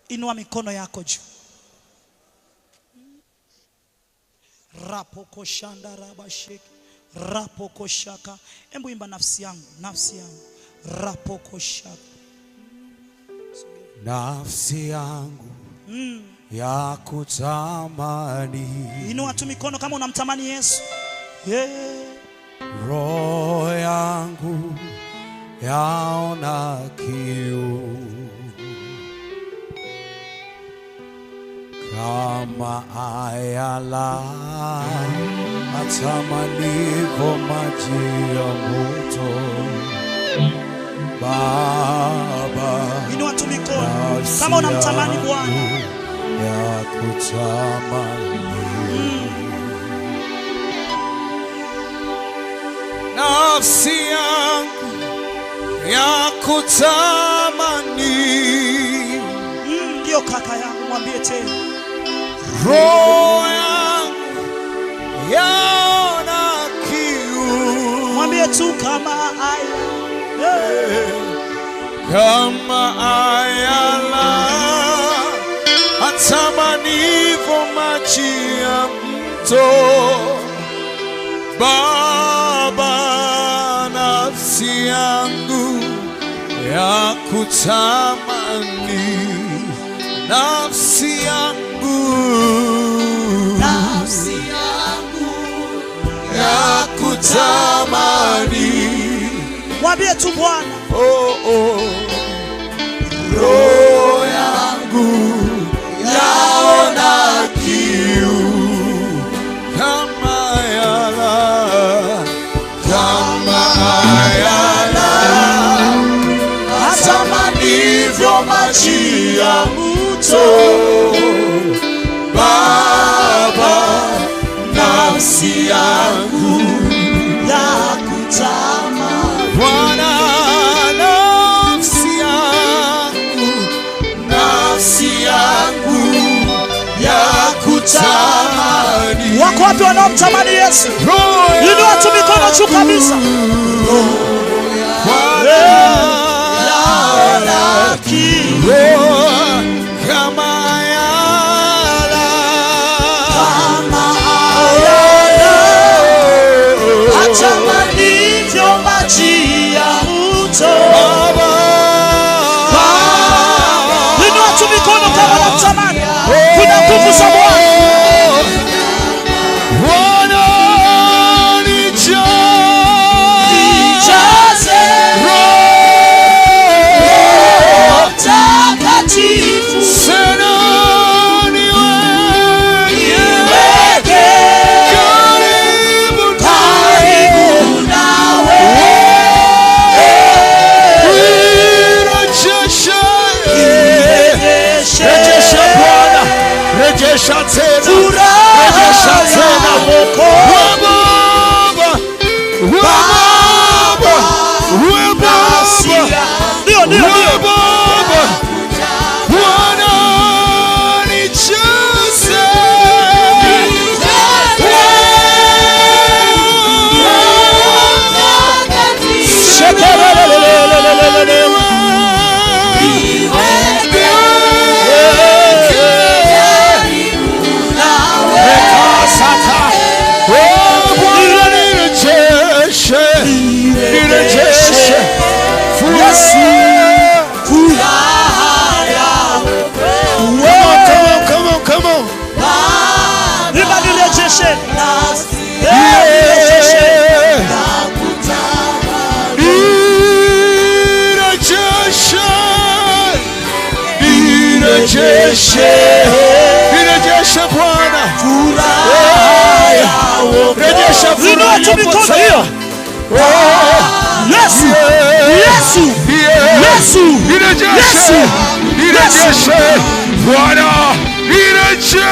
Inua mikono yako juu. Rapoko shanda rabashiki. Rapoko shaka. Embu imba nafsi yangu, nafsi yangu. Rapoko shaka. Nafsi yangu ya kutamani. Inua tu mikono kama unamtamani Yesu. Roho yangu yaona kiu kama ayala atamanivyo maji ya moto. Baba, inua tu mikono kama unamtamani Bwana. Ya kutamani. Nafsi yangu ya kutamani. Ndio kaka yangu, mwambie tena. Roho yangu yaona kiu. Mwambie tu kama kama ayala atamanivyo maji ya mto. Baba, nafsi yangu ya kutamani. Nafsi yangu ya kutamani. Mwambie tu Bwana. Roho yangu yaona kiu kama ayala, kama ayala atamanivyo maji ya mto. Baba, nafsi yangu ya kutamani. Bwana, nafsi yangu ya kutamani. Wako wapi wanaomtamani Yesu? Inua tu mikono juu kabisa. Yaona kiu kama ayala, kama ayala atamanivyo maji ya mto. Inua tu mikono kama unamtamani. Kuna nguvu za Bwana. Rejesha tena, rejesha tena. Bwana nijaze. Nirejeshe Bwana, rejesha furaha iliyopotea. Yesu, Yesu, Yesu, nirejeshe Bwana, nirejeshe